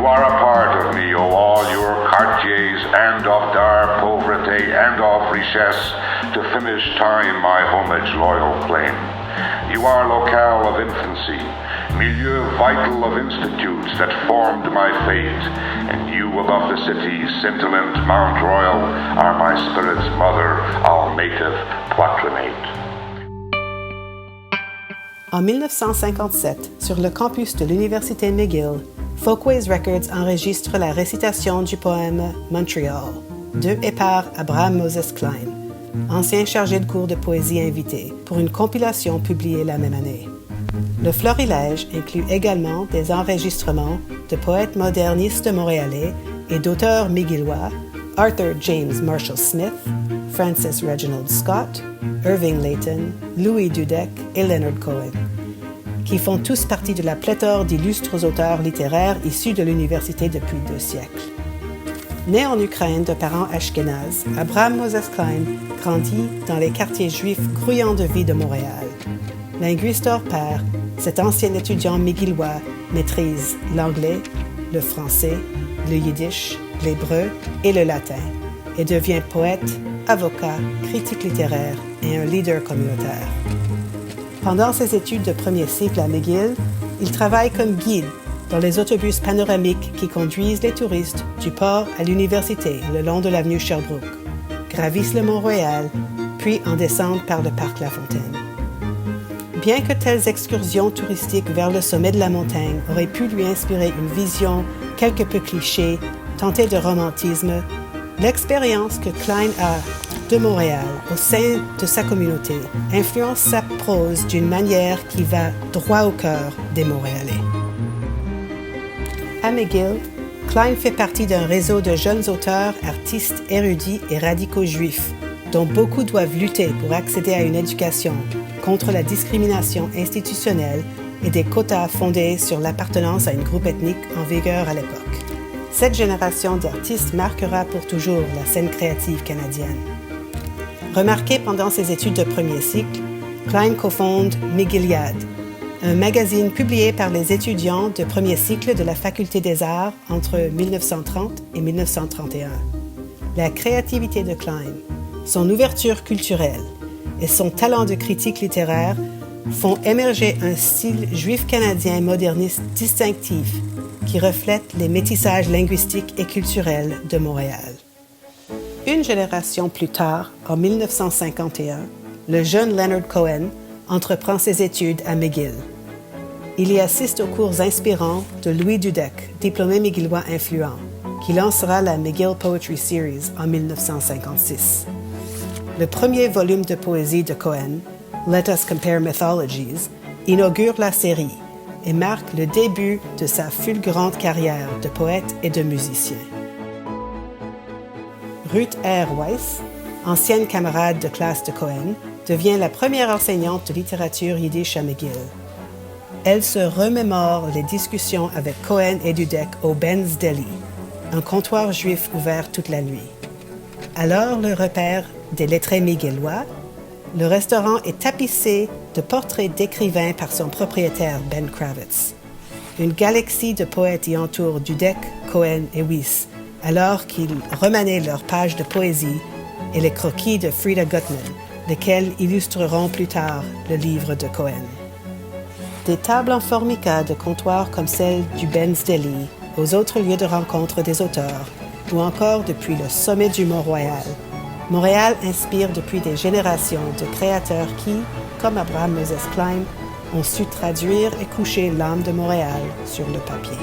You are a part of me, O all your quartiers, and of d'art, pauvreté, and of richesse, to finish time my homage loyal claim. You are locale of infancy, milieu vital of institutes that formed my fate, and you above the city, scintillant Mount Royal, are my spirit's mother, almative Poitrinate. En 1957, sur le campus de l'Université McGill, Folkways Records enregistre la récitation du poème Montreal, de et par Abraham Moses Cline, ancien chargé de cours de poésie invité, pour une compilation publiée la même année. Le florilège inclut également des enregistrements de poètes modernistes montréalais et d'auteurs mcgillois, Arthur James Marshall Smith, Francis Reginald Scott, Irving Layton, Louis Dudek et Leonard Cohen, qui font tous partie de la pléthore d'illustres auteurs littéraires issus de l'université depuis 2 siècles. Né en Ukraine de parents ashkénazes, Abraham Moses Cline grandit dans les quartiers juifs grouillants de vie de Montréal. Linguiste hors pair, cet ancien étudiant mcgillois maîtrise l'anglais, le français, le yiddish, l'hébreu et le latin, et devient poète, avocat, critique littéraire et un leader communautaire. Pendant ses études de premier cycle à McGill, il travaille comme guide dans les autobus panoramiques qui conduisent les touristes du port à l'université le long de l'avenue Sherbrooke, gravissent le Mont-Royal, puis en descendent par le parc La Fontaine. Bien que telles excursions touristiques vers le sommet de la montagne auraient pu lui inspirer une vision quelque peu clichée, tentée de romantisme, l'expérience que Cline a de Montréal au sein de sa communauté influence sa prose d'une manière qui va droit au cœur des Montréalais. À McGill, Cline fait partie d'un réseau de jeunes auteurs, artistes, érudits et radicaux juifs, dont beaucoup doivent lutter pour accéder à une éducation contre la discrimination institutionnelle et des quotas fondés sur l'appartenance à un groupe ethnique en vigueur à l'époque. Cette génération d'artistes marquera pour toujours la scène créative canadienne. Remarqué pendant ses études de premier cycle, Cline cofonde McGilliad, un magazine publié par les étudiants de premier cycle de la Faculté des Arts entre 1930 et 1931. La créativité de Cline, son ouverture culturelle et son talent de critique littéraire font émerger un style juif canadien moderniste distinctif qui reflète les métissages linguistiques et culturels de Montréal. Une génération plus tard, en 1951, le jeune Leonard Cohen entreprend ses études à McGill. Il y assiste aux cours inspirants de Louis Dudek, diplômé mcgillois influent, qui lancera la McGill Poetry Series en 1956. Le premier volume de poésie de Cohen, Let Us Compare Mythologies, inaugure la série et marque le début de sa fulgurante carrière de poète et de musicien. Ruth R. Weiss, ancienne camarade de classe de Cohen, devient la première enseignante de littérature yiddish à McGill. Elle se remémore les discussions avec Cohen et Dudek au Ben's Deli, un comptoir juif ouvert toute la nuit. Alors le repère des lettrés mcgillois, le restaurant est tapissé de portraits d'écrivains par son propriétaire Ben Kravitz. Une galaxie de poètes y entoure Dudek, Cohen et Weiss, alors qu'ils remaniaient leurs pages de poésie et les croquis de Frida Gutman, lesquels illustreront plus tard le livre de Cohen. Des tables en formica de comptoirs comme celle du Ben's Deli, aux autres lieux de rencontre des auteurs, ou encore depuis le sommet du Mont-Royal, Montréal inspire depuis des générations de créateurs qui, comme Abraham Moses Cline, ont su traduire et coucher l'âme de Montréal sur le papier.